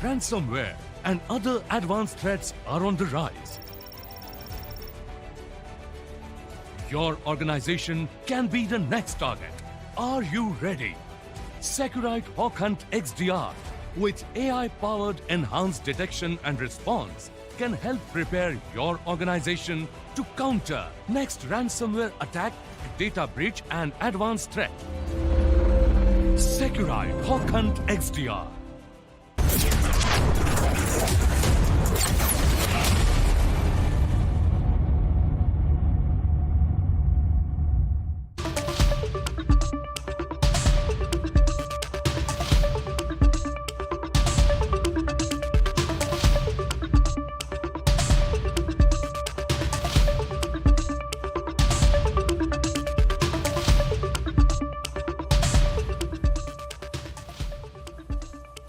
ransomware and other advanced threats are on the rise. Your organization can be the next target. Are you ready? Securite Hawk Hunt XDR with AI-powered enhanced detection and response can help prepare your organization to counter next ransomware attack, data breach and advanced threat. Securite Hawk Hunt XDR.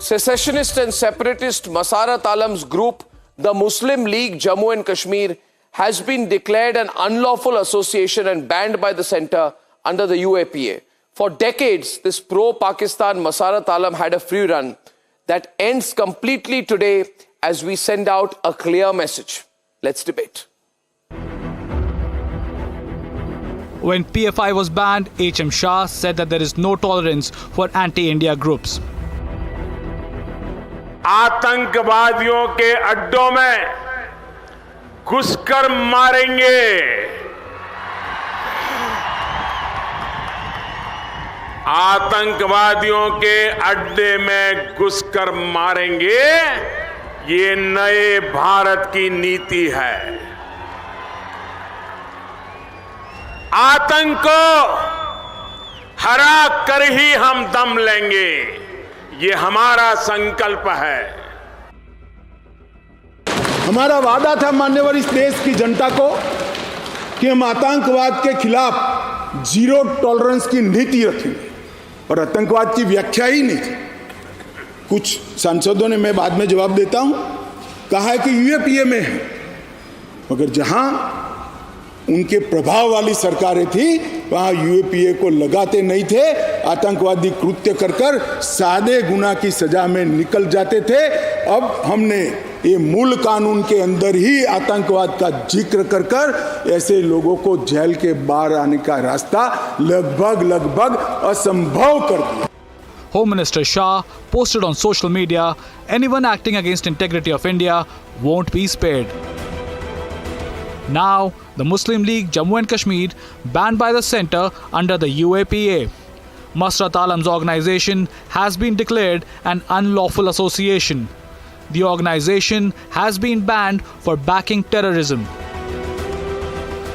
Secessionist and separatist Masarat Alam's group, the Muslim League Jammu and Kashmir, has been declared an unlawful association and banned by the centre under the UAPA. For decades, this pro-Pakistan Masarat Alam had a free run that ends completely today as we send out a clear message. Let's debate. When PFI was banned, H.M. Shah said that there is no tolerance for anti-India groups. आतंकवादियों के अड्डों में घुसकर मारेंगे। आतंकवादियों के अड्डे में घुसकर मारेंगे, ये नए भारत की नीति है। आतंक को हरा कर ही हम दम लेंगे, ये हमारा संकल्प है। हमारा वादा था मान्यवर इस देश की जनता को कि हम आतंकवाद के खिलाफ जीरो टॉलरेंस की नीति रखेंगे और आतंकवाद की व्याख्या ही नहीं थी। कुछ सांसदों ने, मैं बाद में जवाब देता हूं, कहा है कि यूएपीए में है, मगर जहां उनके प्रभाव वाली सरकारें थी वहां यूएपीए को लगाते नहीं थे। आतंकवादी कृत्य कर सादे गुना की सजा में निकल जाते थे। अब हमने ये मूल कानून के अंदर ही आतंकवाद का जिक्र कर ऐसे लोगों को जेल के बाहर आने का रास्ता लगभग असंभव कर दिया। Home Minister Shah posted on social media, anyone acting against integrity of India won't be spared. Now, the Muslim League Jammu and Kashmir banned by the centre under the UAPA. Masarat Alam's organisation has been declared an unlawful association. The organisation has been banned for backing terrorism.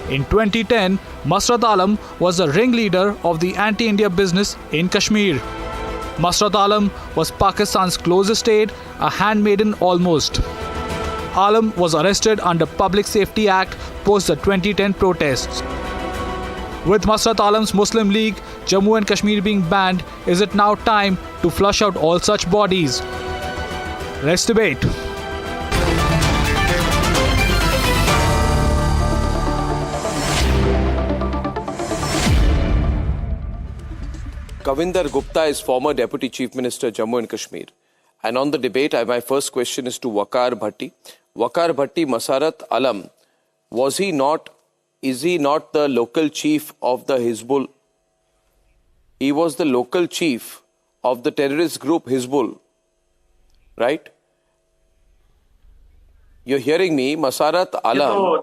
In 2010, Masarat Alam was the ringleader of the anti-India business in Kashmir. Masarat Alam was Pakistan's closest aide, a handmaiden almost. Alam was arrested under Public Safety Act post the 2010 protests. With Masarat Alam's Muslim League Jammu and Kashmir being banned, is it now time to flush out all such bodies? Let's debate. Kavinder Gupta is former Deputy Chief Minister Jammu and Kashmir. And on the debate, my first question is to Waqar Bhatti. Waqar Bhatti, Masarat Alam, is he not the local chief of the Hizbul? He was the local chief of the terrorist group Hizbul, right? You're hearing me? Masarat Alam,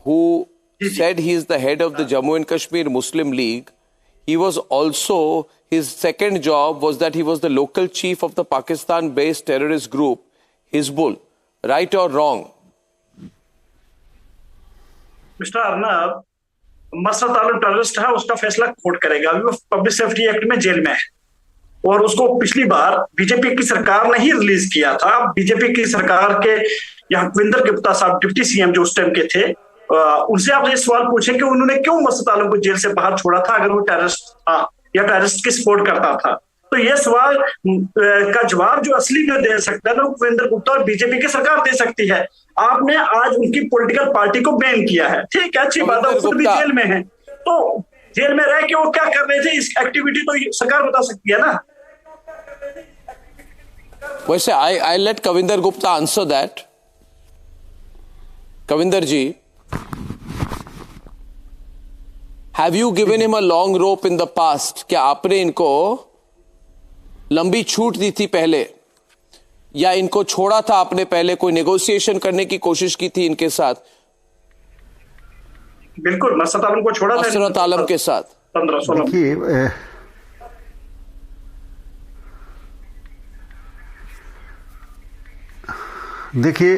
who said he is the head of the Jammu and Kashmir Muslim League, he was also, his second job was that he was the local chief of the Pakistan-based terrorist group Hizbul. Right or wrong? Mister Arnab, Masarat Alam terrorist है, उसका फैसला court करेगा। अभी वो public safety act में jail में है और उसको पिछली बार बीजेपी की सरकार ने ही रिलीज किया था। बीजेपी की सरकार के यहाँ कविंदर गुप्ता साहब डिप्टी सीएम जो उस टाइम के थे, उनसे आप ये सवाल पूछें कि उन्होंने क्यों मसरत आलम को जेल से बाहर छोड़ा था अगर वो टेररिस्ट था या टेररिस्ट की सपोर्ट करता था। तो ये सवाल का जवाब जो असली में दे सकता है ना, कविंदर गुप्ता और बीजेपी की सरकार दे सकती है। आपने आज उनकी पॉलिटिकल पार्टी को बैन किया है, ठीक है, अच्छी बात है, वो खुद भी जेल में है, तो जेल में रह के वो क्या कर रहे थे, इस एक्टिविटी तो सरकार बता सकती है ना। वैसे I let Kavinder Gupta answer that. Kavinder ji, have you given him a long rope in the past? क्या आपने इनको लंबी छूट दी थी पहले, या इनको छोड़ा था आपने पहले? कोई नेगोशिएशन करने की कोशिश की थी इनके साथ? बिल्कुल, मसरत आलम को छोड़ा था, मसरत आलम के साथ 15-16। देखिए,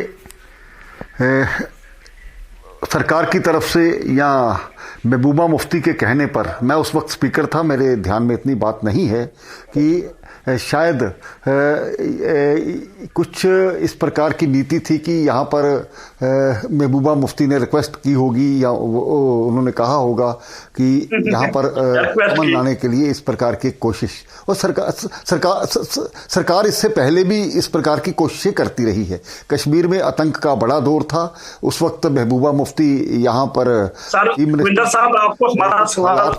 सरकार की तरफ से या महबूबा मुफ्ती के कहने पर, मैं उस वक्त स्पीकर था, मेरे ध्यान में इतनी बात नहीं है कि शायद कुछ इस प्रकार की नीति थी कि यहाँ पर महबूबा मुफ्ती ने रिक्वेस्ट की होगी या उन्होंने कहा होगा कि यहाँ पर अमन लाने के लिए इस प्रकार की कोशिश, और सरकार इससे पहले भी इस प्रकार की कोशिशें करती रही है। कश्मीर में आतंक का बड़ा दौर था, उस वक्त महबूबा मुफ्ती यहाँ पर साहब, आपको हमारा सवाल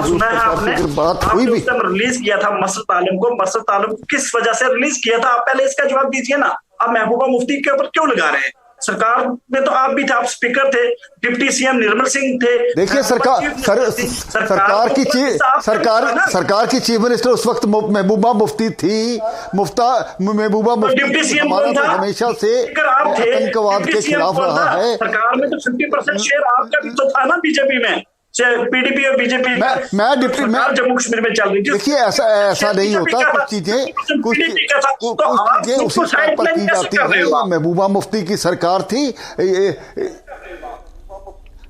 सुना है आपने? बात हुई भी, रिलीज किया था मसरत आलम को, मसरत आलम को किस वजह से रिलीज किया था? आप पहले इसका जवाब दीजिए ना। आप महबूबा मुफ्ती के ऊपर क्यों लगा रहे हैं? सरकार में तो आप भी थे, आप स्पीकर थे, डिप्टी सीएम निर्मल सिंह थे। देखिए, सरकार की चीफ मिनिस्टर उस वक्त महबूबा मुफ्ती थी। महबूबा मुफ्ती डिप्टी सीएम हमेशा से आतंकवाद के खिलाफ रहा है। सरकार में तो 50% शेयर आपका भी तो था ना बीजेपी में, पीडीपी और बीजेपी। मैं डिप्टी जम्मू कश्मीर में चल रही थी। देखिए, ऐसा नहीं होता। कुछ चीजें उसी स्तर पर की जाती है। महबूबा मुफ्ती की सरकार थी।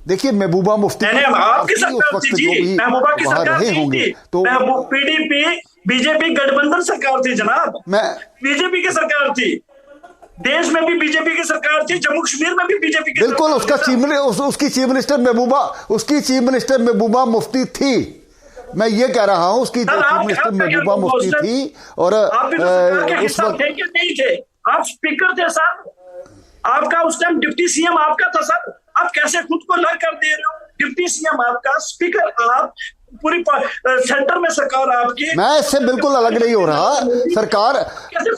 देखिए, महबूबा मुफ्ती आपकी सरकार थी जी, महबूबा की सरकार थी, तो पीडीपी बीजेपी गठबंधन सरकार थी जनाब, बीजेपी की सरकार थी। देश में भी बीजेपी की सरकार थी, जम्मू कश्मीर में भी बीजेपी की। बिल्कुल, उसकी चीफ मिनिस्टर महबूबा मुफ्ती थी। मैं ये कह रहा हूं, उसकी चीफ मिनिस्टर महबूबा मुफ्ती थी। और उस वक्त थे कि नहीं थे? आप स्पीकर थे साहब, आपका उस टाइम डिप्टी सीएम आपका था साहब। आप कैसे खुद को अलग कर दे रहे हो? डिप्टी सीएम आपका, स्पीकर आप, पूरी सेंटर में सरकार आपकी। मैं इससे बिल्कुल अलग नहीं हो रहा। सरकार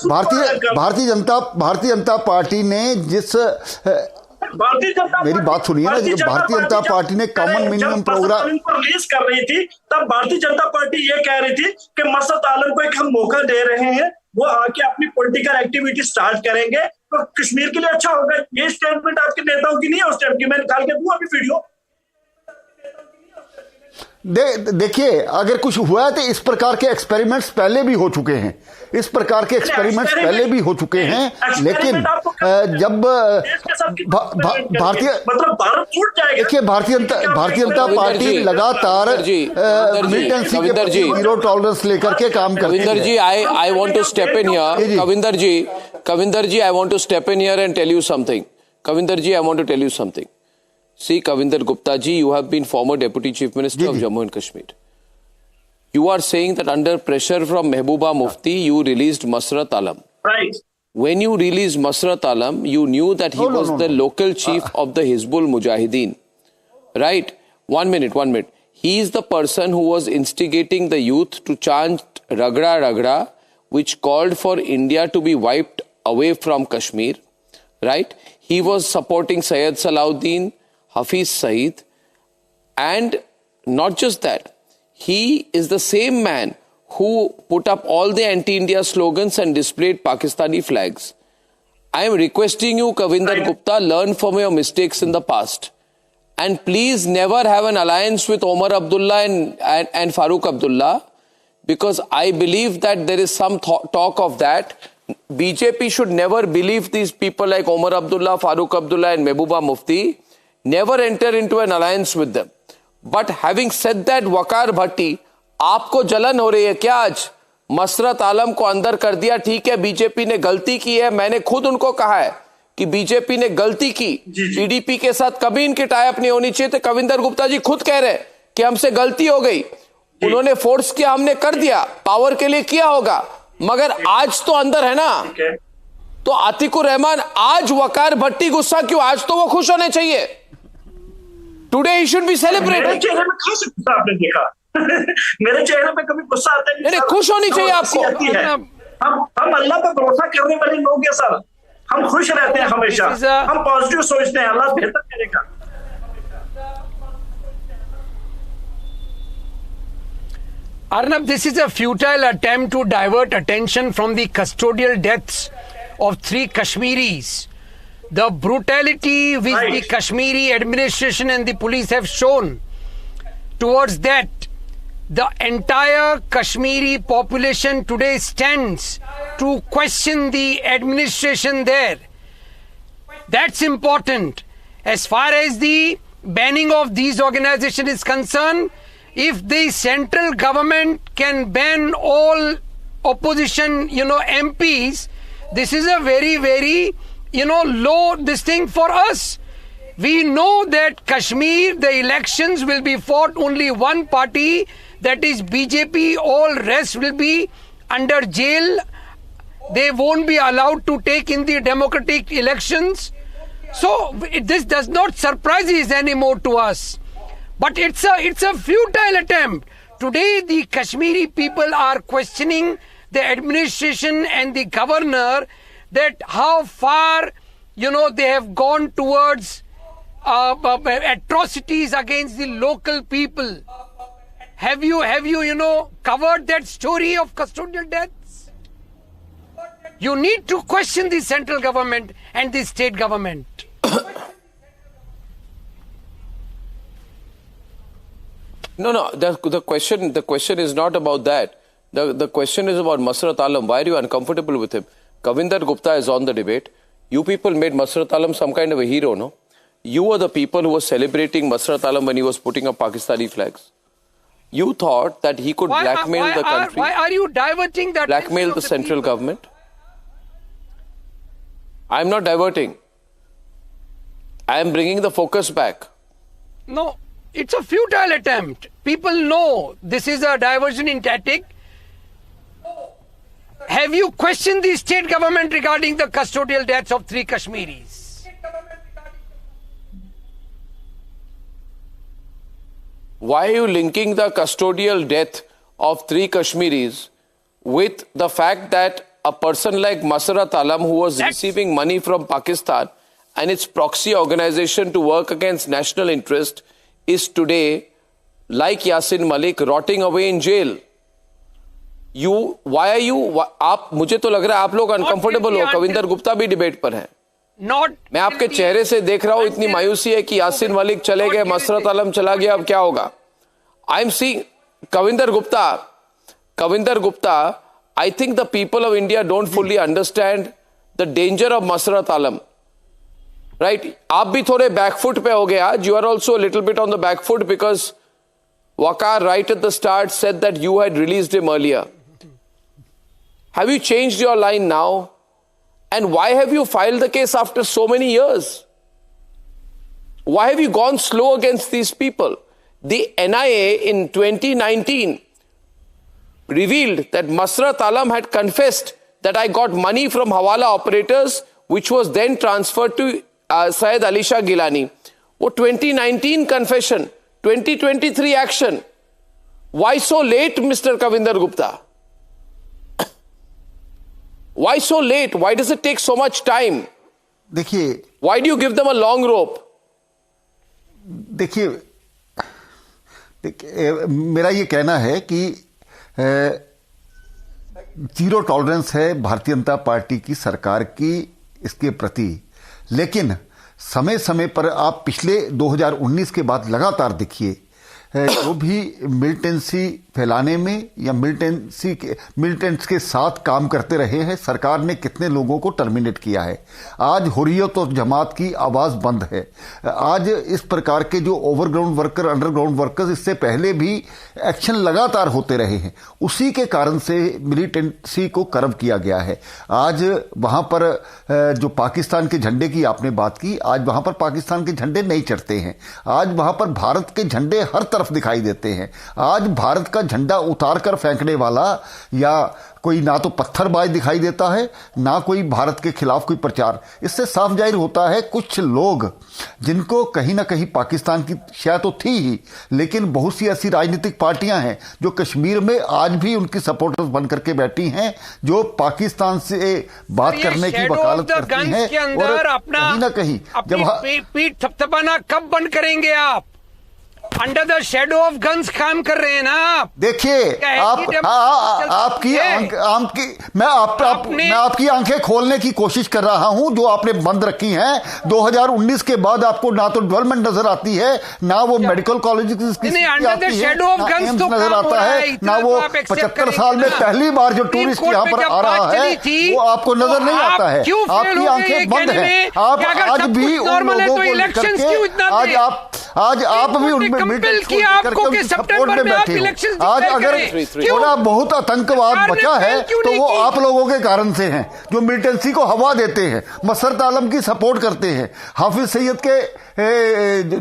भारतीय जनता पार्टी ने जिस मेरी बात सुनिए ना, भारतीय जनता पार्टी ने कॉमन मिनिमम प्रोग्राम रिलीज कर रही थी, तब भारतीय जनता पार्टी ये कह रही थी कि मसरत आलम को एक हम मौका दे रहे हैं, वो आके अपनी पॉलिटिकल एक्टिविटी स्टार्ट करेंगे तो कश्मीर के लिए अच्छा होगा। ये स्टेटमेंट आपके नेताओं की नहीं है उस टाइम की। मैं निकाल के दूं अभी वीडियो। देखिए, अगर कुछ हुआ है तो इस प्रकार के एक्सपेरिमेंट्स पहले भी हो चुके हैं। लेकिन जब भारतीय जनता पार्टी लगातार जीरो टॉलरेंस लेकर के काम करती है। Kavinder ji, I want to step in here. Kavinder ji, I want to step in here and tell you something. Kavinder ji, I want to tell you something. See, Kavinder Gupta ji, you have been former Deputy Chief Minister of Jammu and Kashmir. You are saying that under pressure from Mehbooba Mufti, you released Masarat Alam. Right. When you released Masarat Alam, you knew that he was the local chief of the Hizbul Mujahideen. Right? One minute. He is the person who was instigating the youth to chant Ragra Ragra, which called for India to be wiped away from Kashmir. Right? He was supporting Syed Salahuddin, Hafiz Saeed, and not just that, he is the same man who put up all the anti-India slogans and displayed Pakistani flags. I am requesting you, Kavinder Gupta, learn from your mistakes in the past. And please never have an alliance with Omar Abdullah and Farooq Abdullah, because I believe that there is some talk of that. BJP should never believe these people like Omar Abdullah, Farooq Abdullah and Mehbooba Mufti. Never enter into an alliance with them. But having said that, वकार भट्टी, आपको जलन हो रही है क्या? आज मसरत आलम को अंदर कर दिया, ठीक है, बीजेपी ने गलती की है। मैंने खुद उनको कहा है कि बीजेपी ने गलती की, पीडीपी के साथ कभी इनकी टाइप नहीं होनी चाहिए। तो कविंदर गुप्ता जी खुद कह रहे हैं कि हमसे गलती हो गई, उन्होंने फोर्स किया, हमने कर दिया, पावर के लिए किया होगा, मगर आज तो अंदर है ना। तो आतिकुर रहमान, आज वकार भट्टी गुस्सा क्यों? आज तो वो खुश होने चाहिए। Today he should be celebrated. मेरे चेहरे में कहाँ से गुस्सा आपने देखा? मेरे चेहरे में कभी गुस्सा आता है? नहीं, खुश होनी चाहिए आपको। हम अल्लाह पर भरोसा करने वाले लोग हैं सर, हम खुश रहते हैं हमेशा, हम पॉजिटिव सोचते हैं, अल्लाह बेहतर करेगा। Arnab, this is a futile attempt to divert attention from the custodial deaths of 3 Kashmiris. The brutality which the Kashmiri administration and the police have shown towards that, the entire Kashmiri population today stands to question the administration there. That's important. As far as the banning of these organizations is concerned, if the central government can ban all opposition, MPs, this is a very, very, low this thing for us. We know that Kashmir, the elections will be fought only one party, that is BJP. All rest will be under jail. They won't be allowed to take in the democratic elections. So this does not surprise anymore to us. But it's a futile attempt. Today the Kashmiri people are questioning the administration and the governor that how far they have gone towards atrocities against the local people. Have you covered that story of custodial deaths? You need to question the central government and the state government. No. The question is not about that. The question is about Masarat Alam. Why are you uncomfortable with him? Kavinder Gupta is on the debate. You people made Masarat Alam some kind of a hero, no? You were the people who were celebrating Masarat Alam when he was putting up Pakistani flags. You thought that he could blackmail the country. Why are you diverting that? Blackmail the central government? I am not diverting. I am bringing the focus back. No, it's a futile attempt. People know this is a diversion in tactic. Have you questioned the state government regarding the custodial deaths of 3 Kashmiris? Why are you linking the custodial death of 3 Kashmiris with the fact that a person like Masarat Alam, who was receiving money from Pakistan and its proxy organization to work against national interest, is today, like Yasin Malik, rotting away in jail? मुझे तो लग रहा है आप लोग uncomfortable हो। कविंदर गुप्ता भी debate पर हैं। मैं आपके चेहरे से देख रहा हूं इतनी मायूसी है कि यासिन मलिक चले गए, मसरत आलम चला गया, अब क्या होगा? I am seeing Kavinder Gupta, I think the people of India don't fully understand the danger of Masarat Alam. Right? आप भी थोड़े बैकफुट पे हो गए आज. You are also a little bit on the back foot because Waqar right at the start said that you had released him earlier. Have you changed your line now? And why have you filed the case after so many years? Why have you gone slow against these people? The NIA in 2019 revealed that Masarat Alam had confessed that I got money from Hawala operators, which was then transferred to Syed Ali Shah Gilani. वो 2019 confession, 2023 action. Why so late, Mr. Kavinder Gupta? Why so late? Why does it take so much time? देखिए, why do you give them a long rope? देखिए, मेरा ये कहना है कि zero tolerance है Bharatiya Janata party की सरकार की इसके प्रति, लेकिन समय समय पर आप पिछले 2019 के बाद लगातार देखिए जो भी मिलिटेंसी फैलाने में या मिलिटेंट्स के साथ काम करते रहे हैं, सरकार ने कितने लोगों को टर्मिनेट किया है। आज हुर्रियत और जमात की आवाज बंद है। आज इस प्रकार के जो ओवरग्राउंड वर्कर, अंडरग्राउंड वर्कर्स, इससे पहले भी एक्शन लगातार होते रहे हैं, उसी के कारण से मिलिटेंसी को कर्व किया गया है। आज वहां पर जो पाकिस्तान के झंडे की आपने बात की, आज वहां पर पाकिस्तान के झंडे नहीं चढ़ते हैं। आज वहां पर भारत के झंडे हर तरफ तरफ दिखाई देते हैं। आज भारत का झंडा उतार कर फेंकने वाला या कोई ना तो पत्थरबाज दिखाई देता है, ना कोई भारत के खिलाफ कोई प्रचार। इससे साफ जाहिर होता है कुछ लोग जिनको कहीं ना कहीं पाकिस्तान की शायद तो थी ही, लेकिन बहुत सी ऐसी राजनीतिक पार्टियां हैं जो कश्मीर में आज भी उनकी सपोर्टर्स बन करके बैठी हैं, जो पाकिस्तान से बात करने की वकालत करती हैं। और कहीं ना कहीं जब पीठ थपथपाना कब बंद करेंगे आप? Under the shadow of guns काम कर रहे हैं ना आप। देखिए मैं आपकी आंखें खोलने की कोशिश कर रहा हूं जो आपने बंद रखी हैं। 2019 के बाद आपको ना तो डेवलपमेंट नजर आती है, ना वो मेडिकल कॉलेज की नजर आता है, ना वो 75 साल में पहली बार जो टूरिस्ट यहाँ पर आ रहा है वो आपको नजर नहीं आता है। आपकी आंखें बंद हैं। आप आज भी उन लोगों को लेकर के आज आप भी उनमें सपोर्ट में बैठे हो। आज अगर थोड़ा बहुत आतंकवाद बचा है तो वो आप लोगों के कारण से है, जो मिलिटेंसी को हवा देते हैं, मसरत आलम की सपोर्ट करते हैं, हाफिज सईद के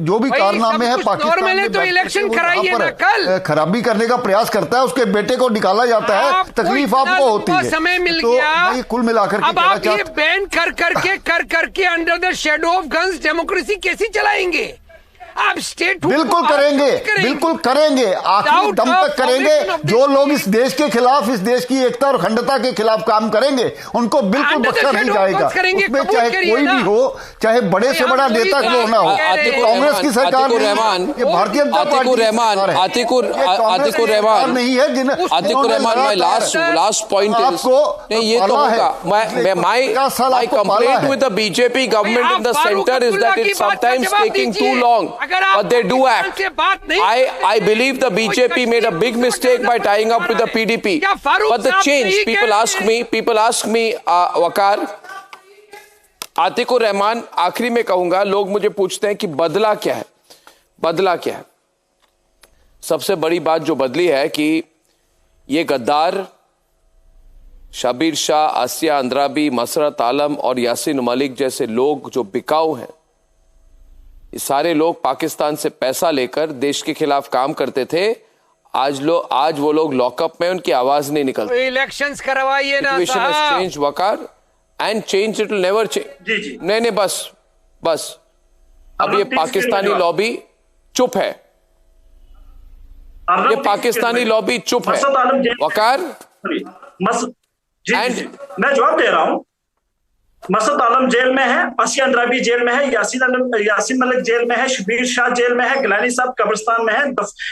जो भी कारनामे हैं पाकिस्तान में तो इलेक्शन कराइए ना, कल खराबी करने का प्रयास करता है, उसके बेटे को निकाला जाता है, तकलीफ आपको होती है। समय मिल तो गया कुल मिलाकर अब आप ये बैन कर करके under the shadow of guns democracy कैसे चलाएंगे? आप स्टेट बिल्कुल करेंगे आखिरी दम तक करेंगे। जो लोग इस देश के खिलाफ, इस देश की एकता और अखंडता के खिलाफ काम करेंगे उनको बिल्कुल बख्शा नहीं जाएगा। उसमें चाहे कोई भी हो, चाहे बड़े से बड़ा नेता क्यों ना हो। कांग्रेस की सरकार भारतीय जनता पार्टी आतिकुर रहमान नहीं है। लास्ट पॉइंट ये तो होगा। My complaint with the BJP government in the center is that it's sometimes taking too long. But they do act. I believe the BJP made a big mistake by tying up with the PDP. But the change, people ask me, वकार, आतिकुर रहमान, आखिरी में कहूंगा, लोग मुझे पूछते हैं कि बदला क्या है। सबसे बड़ी बात जो बदली है कि ये गद्दार शबीर शाह, आसिया अंद्राबी, मसरत आलम और यासीन मलिक जैसे लोग जो बिकाऊ हैं, ये सारे लोग पाकिस्तान से पैसा लेकर देश के खिलाफ काम करते थे। आज वो लोग लॉकअप में, उनकी आवाज नहीं निकलती। इलेक्शंस करवाइए ना साहब। Change Waqar and change it will never change. नहीं बस अब ये पाकिस्तानी लॉबी चुप है। ये पाकिस्तानी लॉबी चुप है वकार। मैं जवाब दे रहा हूं। मसरत आलम जेल में है, आसिया अंद्राबी जेल में है, यासीन मलिक जेल में है, शबीर शाह जेल में है, गिलानी साहब कब्रिस्तान में है।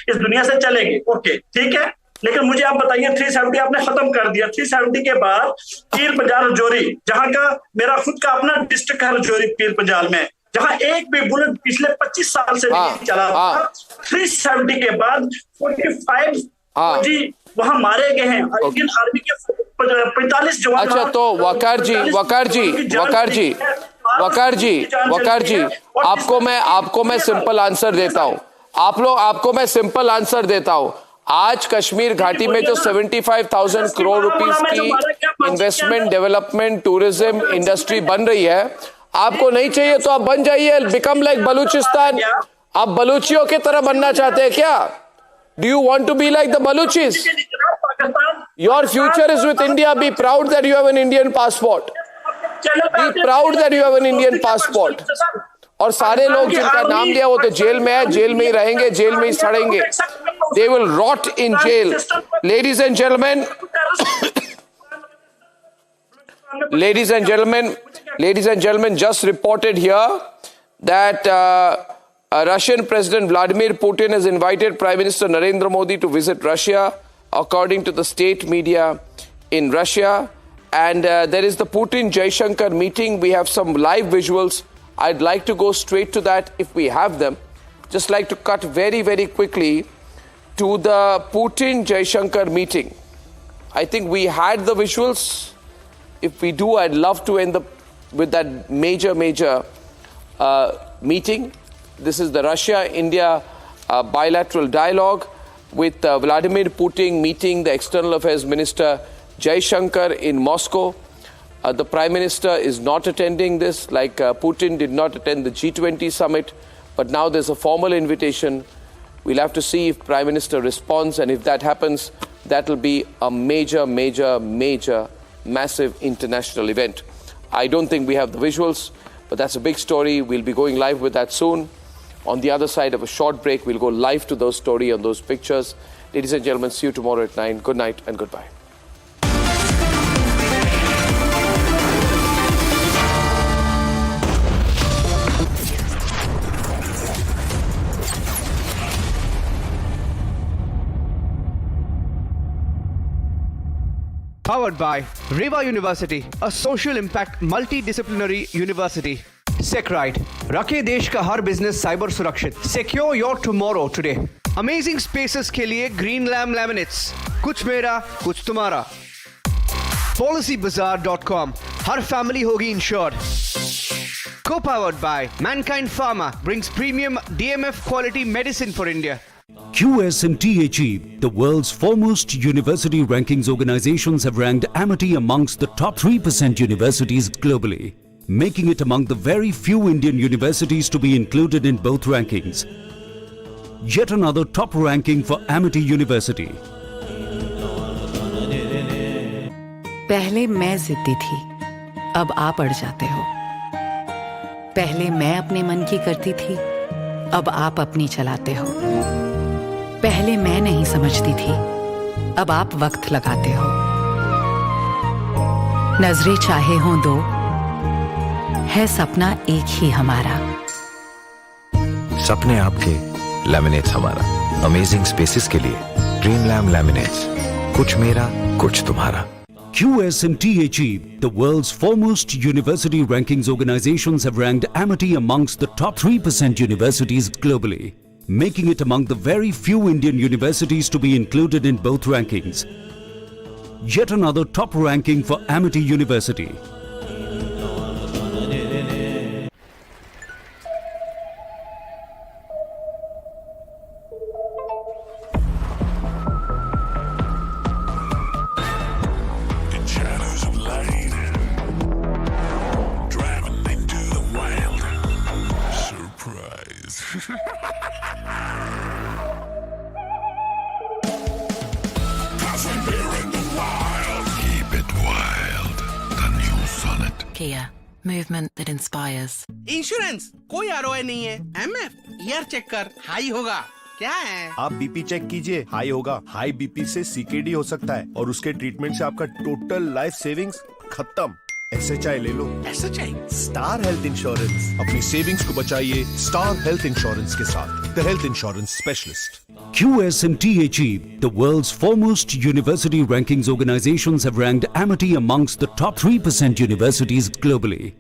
इस दुनिया से चलेंगे, ओके ठीक है। लेकिन मुझे आप बताइए 370 आपने खत्म कर दिया। 370 के बाद पीर पंजाल रजौरी, जहां का मेरा खुद का अपना डिस्ट्रिक्ट है रजौरी पीर पंजाल में, जहां एक भी बुलेट पिछले 25 साल से नहीं चला था। 370 के बाद 45 फौजी वहां मारे गए हैं। इंडियन आर्मी के 45 जवान। अच्छा, तो वकार जी आपको मैं सिंपल आंसर देता हूं। आपको मैं सिंपल आंसर देता हूं। आज कश्मीर घाटी में जो 75,000 करोड़ रुपीस की इन्वेस्टमेंट, डेवलपमेंट, टूरिज्म इंडस्ट्री बन रही है, आपको नहीं चाहिए तो आप बन जाइए, बिकम लाइक बलूचिस्तान। आप बलूचियों की तरह बनना चाहते हैं क्या? Do you want to be like the Baluchis? Your future is with India. Be proud that you have an Indian passport. Be proud that you have an Indian passport. और सारे लोग जिनका नाम लिया वो तो जेल में है, जेल में ही रहेंगे, जेल में ही सड़ेंगे। They will rot in jail. Ladies and gentlemen, just reported here that Russian President Vladimir Putin has invited Prime Minister Narendra Modi to visit Russia, according to the state media in Russia. And there is the Putin-Jaishankar meeting. We have some live visuals. I'd like to go straight to that if we have them. Just like to cut very, very quickly to the Putin-Jaishankar meeting. I think we had the visuals. If we do, I'd love to end with that major meeting. This is the Russia-India bilateral dialogue with Vladimir Putin meeting the External Affairs Minister Jaishankar in Moscow. The Prime Minister is not attending this, like Putin did not attend the G20 summit, but now there's a formal invitation We'll have to see if Prime Minister responds, and if that happens, that will be a major, massive international event. I don't think we have the visuals, but that's a big story. We'll be going live with that soon. On the other side of a short break, we'll go live to those stories and those pictures. Ladies and gentlemen, see you tomorrow at 9. Good night and goodbye. Powered by Riva University, a social impact multidisciplinary university. SecRite, रखे देश का हर business cyber सुरक्षित. Secure your tomorrow today. Amazing spaces के लिए Green Lamb Laminates. कुछ मेरा, कुछ तुम्हारा. PolicyBazaar.com, हर family होगी insured. Co-powered by Mankind Pharma, brings premium DMF quality medicine for India. QS&THE, the world's foremost university rankings organizations, have ranked Amity amongst the top 3% universities globally, making it among the very few Indian universities to be included in both rankings. Yet another top ranking for Amity University. पहले मैं जिद्दी थी, अब आप अड़ जाते हो. पहले मैं अपने मन की करती थी, अब आप अपनी चलाते हो. पहले मैं नहीं समझती थी, अब आप वक्त लगाते हो. नजरें चाहे हों दो, है सपना एक ही हमारा. सपने आपके, लैमिनेट्स हमारा. अमेजिंग स्पेसेस के लिए ड्रीम लैम्ब लैमिनेट्स. कुछ मेरा, कुछ तुम्हारा. QS&THE, the world's foremost university rankings organizations, have ranked Amity amongst the top 3% universities globally, making it among the very few Indian universities to be included in both rankings. Yet another top ranking for Amity University. Kia, movement that inspires. Insurance कोई ROI नहीं है. MF year check कर, high होगा. क्या है? आप BP check कीजिए, high होगा. हाई बीपी से सीकेडी हो सकता है और उसके ट्रीटमेंट से आपका टोटल लाइफ सेविंग्स खत्म. SHI ले लो. SHI star health insurance. अपनी सेविंग्स को बचाइए स्टार हेल्थ इंश्योरेंस के साथ. The health insurance specialist. QS&THE, the world's foremost university rankings organizations, have ranked Amity amongst the top 3% universities globally,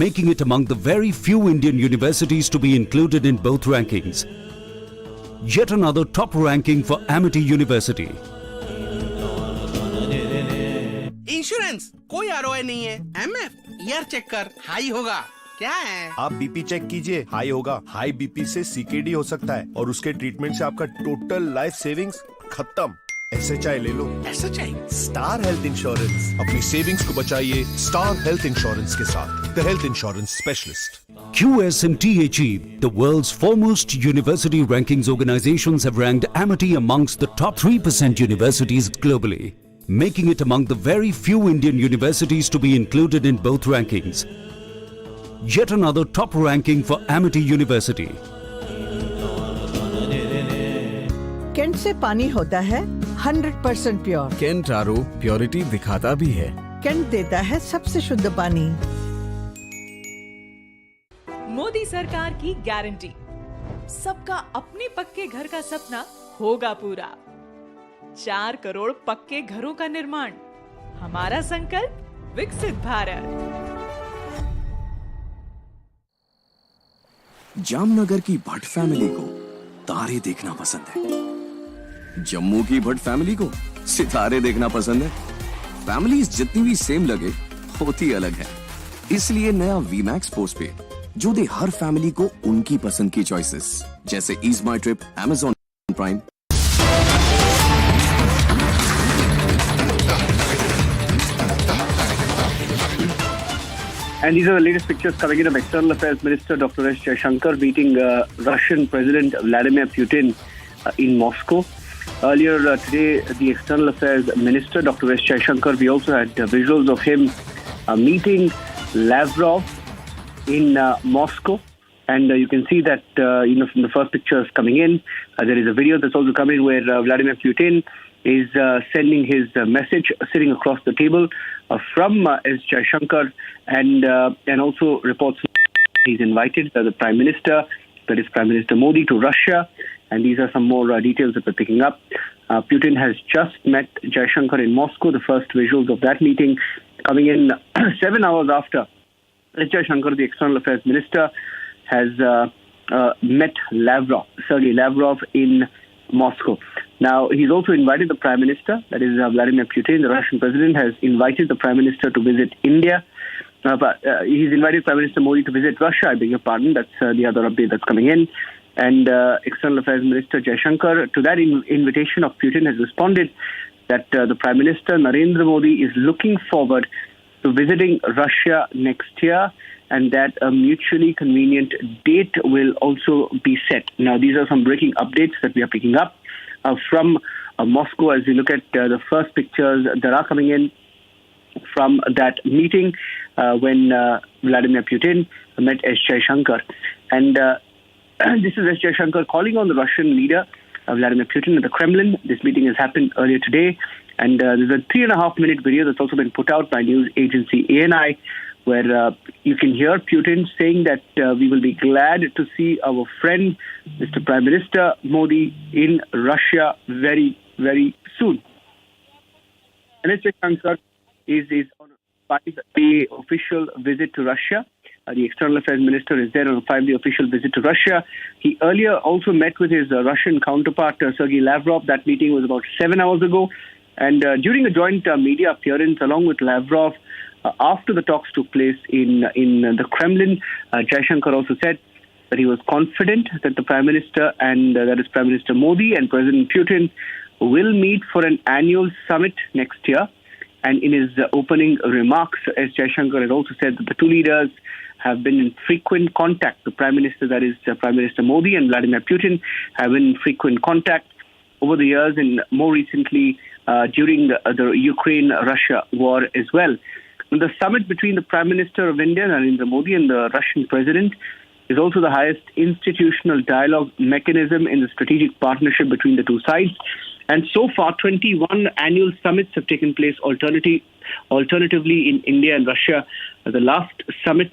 making it among the very few Indian universities to be included in both rankings. Yet another top ranking for Amity University. Insurance कोई ROI नहीं है. MF year check कर, high होगा. क्या है? आप BP check कीजिए, high होगा. हाई बीपी से सीकेडी हो सकता है और उसके ट्रीटमेंट से आपका टोटल लाइफ सेविंग्स खत्म. SHI ले लो. SHI star health insurance. अपनी सेविंग्स को बचाइए स्टार हेल्थ इंश्योरेंस के साथ. The health insurance specialist. QS&THE, the world's foremost university rankings organizations, have ranked Amity amongst the top 3% universities globally, making it among the very few Indian universities to be included in both rankings. Yet another top ranking for Amity University. Kent से पानी होता है 100% pure. Kent RO purity दिखाता भी है. Kent देता है सबसे शुद्ध पानी. मोदी सरकार की गारंटी, सबका अपने पक्के घर का सपना होगा पूरा. 4 करोड़ पक्के घरों का निर्माण, हमारा संकल्प विकसित भारत. जामनगर की भट्ट फैमिली को तारे देखना पसंद है. जम्मू की भट्ट फैमिली को सितारे देखना पसंद है. फैमिलीज जितनी भी सेम लगे, होती अलग है. इसलिए नया VMAX पोस्टपेड, जो दे हर फैमिली को उनकी पसंद की चॉइसेस, जैसे EaseMyTrip, Amazon Prime. And these are the latest pictures coming in of External Affairs Minister Dr. S. Jaishankar meeting Russian President Vladimir Putin. in Moscow. Earlier today, the External Affairs Minister, Dr. S. Jaishankar, we also had visuals of him meeting Lavrov in Moscow. And you can see that, from the first pictures coming in, there is a video that's also coming where Vladimir Putin is sending his message sitting across the table from S. Jaishankar, and also reports he's invited the Prime Minister, that is Prime Minister Modi, to Russia. And these are some more details that we're picking up. Putin has just met Jaishankar in Moscow. The first visuals of that meeting coming in 7 hours after S. Jaishankar, the External Affairs Minister, has met Sergei Lavrov in Moscow. Now, he's also invited the Prime Minister, that is Vladimir Putin, the Russian President, has invited the Prime Minister to visit India. But he's invited Prime Minister Modi to visit Russia, I beg your pardon. That's the other update that's coming in. And External Affairs Minister Jaishankar, to that invitation of Putin, has responded that the Prime Minister, Narendra Modi, is looking forward to visiting Russia next year, and that a mutually convenient date will also be set. Now, these are some breaking updates that we are picking up from Moscow as we look at the first pictures that are coming in from that meeting when Vladimir Putin met S. Jaishankar. And this is S. Jaishankar calling on the Russian leader, Vladimir Putin, at the Kremlin. This meeting has happened earlier today. And there's a 3.5-minute video that's also been put out by news agency ANI, where you can hear Putin saying that we will be glad to see our friend, Mr. Prime Minister Modi, in Russia very, very soon. And S. Jaishankar is on a 5-day official visit to Russia. The External Affairs Minister is there on a 5-day official visit to Russia. He earlier also met with his Russian counterpart, Sergei Lavrov. That meeting was about 7 hours ago. And during a joint media appearance along with Lavrov, after the talks took place in the Kremlin, Jaishankar also said that he was confident that the Prime Minister, and that is Prime Minister Modi and President Putin, will meet for an annual summit next year. And in his opening remarks, S. Jaishankar had also said that the two leaders have been in frequent contact. The Prime Minister, that is Prime Minister Modi, and Vladimir Putin have been in frequent contact over the years, and more recently during the Ukraine-Russia war as well. The summit between the Prime Minister of India, Narendra Modi, and the Russian President is also the highest institutional dialogue mechanism in the strategic partnership between the two sides. And so far, 21 annual summits have taken place alternatively in India and Russia. The last summit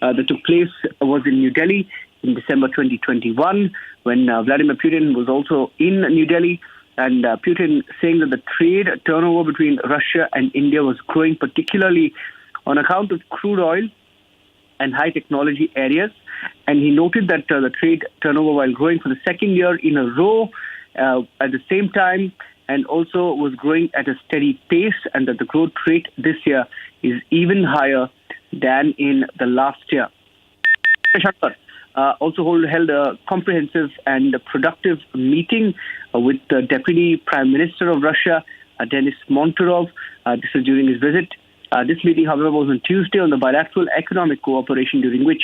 that took place was in New Delhi in December 2021, when Vladimir Putin was also in New Delhi. And Putin saying that the trade turnover between Russia and India was growing, particularly on account of crude oil and high technology areas. And he noted that the trade turnover, while growing for the second year in a row at the same time, and also was growing at a steady pace, and that the growth rate this year is even higher than in the last year. Also held a comprehensive and productive meeting with the Deputy Prime Minister of Russia, Denis Monturov. This was during his visit. This meeting, however, was on Tuesday on the bilateral economic cooperation, during which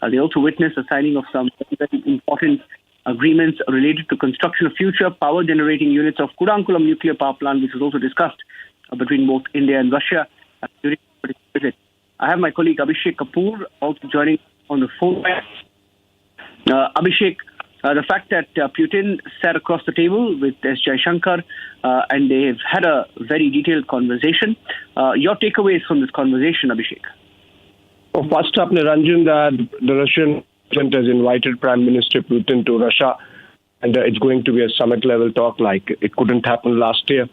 they also witnessed the signing of some very important agreements related to construction of future power generating units of Kudankulam nuclear power plant, which was also discussed between both India and Russia during the visit. I have my colleague Abhishek Kapoor also joining on the phone. Abhishek, the fact that Putin sat across the table with S. Jaishankar and they've had a very detailed conversation. Your takeaways from this conversation, Abhishek? Well, first up, Niranjan, that the Russian president has invited Prime Minister Putin to Russia, and it's going to be a summit-level talk like it couldn't happen last year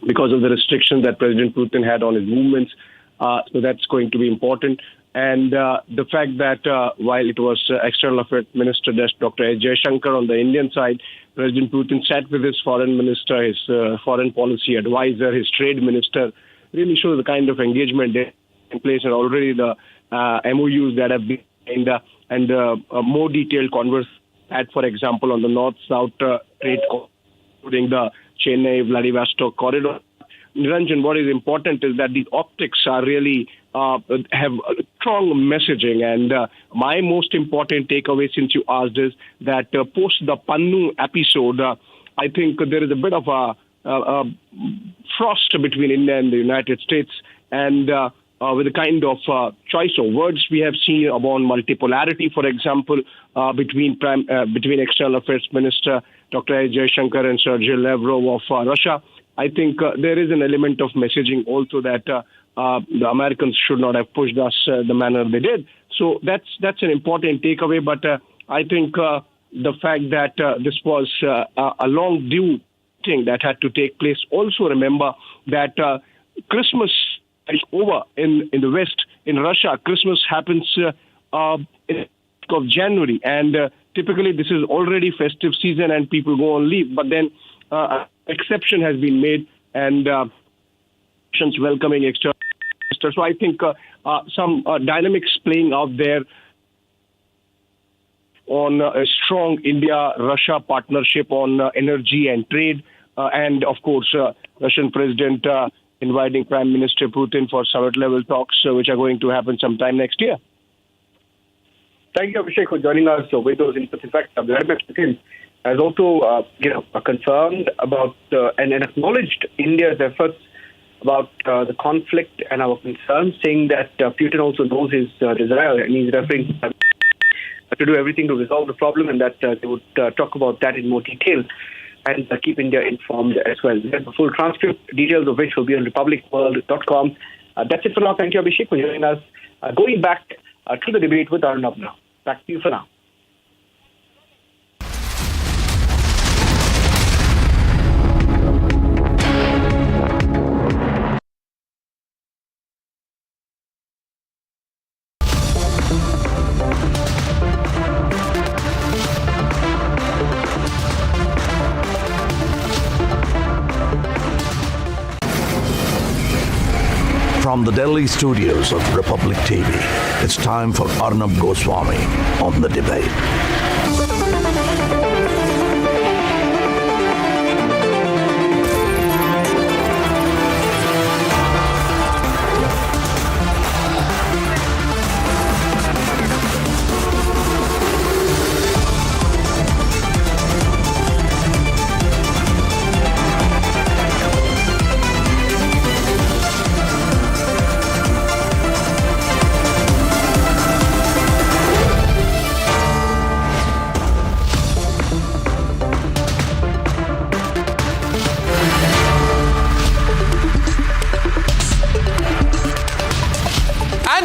because of the restrictions that President Putin had on his movements. So that's going to be important. And the fact that while it was External Affairs Minister Dr. S. Jaishankar on the Indian side, President Putin sat with his foreign minister, his foreign policy advisor, his trade minister, really shows the kind of engagement there in place, and already the MOUs that have been signed and more detailed conversations had, for example, on the north-south trade, including the Chennai-Vladivostok corridor. Niranjan, what is important is that these optics are really have strong messaging. And my most important takeaway, since you asked, is that post the Pannu episode, I think there is a bit of a frost between India and the United States. And with the kind of choice of words we have seen about multipolarity, for example, between External Affairs Minister Dr. S. Jaishankar and Sergei Lavrov of Russia, I think there is an element of messaging also that the Americans should not have pushed us the manner they did. So that's an important takeaway. But I think the fact that this was a long due thing that had to take place. Also remember that Christmas is over in the West. In Russia, Christmas happens in of January, and typically this is already festive season and people go on leave. But then exception has been made, and welcoming external. So I think some dynamics playing out there on a strong India-Russia partnership on energy and trade, and of course Russian President inviting Prime Minister Putin for summit-level talks, which are going to happen sometime next year. Thank you, Abhishek, for joining us with those inputs. In fact, Vladimir Putin has also confirmed about and acknowledged India's efforts about the conflict and our concerns, saying that Putin also knows his desire, and he's referring to do everything to resolve the problem, and that they would talk about that in more detail and keep India informed as well. We have the full transcript, details of which will be on republicworld.com. That's it for now. Thank you, Abhishek, for joining us. Going back to the debate with Arnab now. Back to you for now. From the Delhi studios of Republic TV, it's time for Arnab Goswami on The Debate.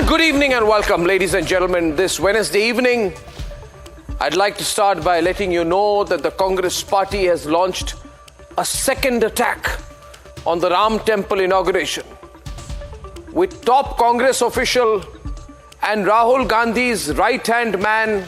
Good evening and welcome, ladies and gentlemen. This Wednesday evening, I'd like to start by letting you know that the Congress party has launched a second attack on the Ram Temple inauguration, with top Congress official and Rahul Gandhi's right-hand man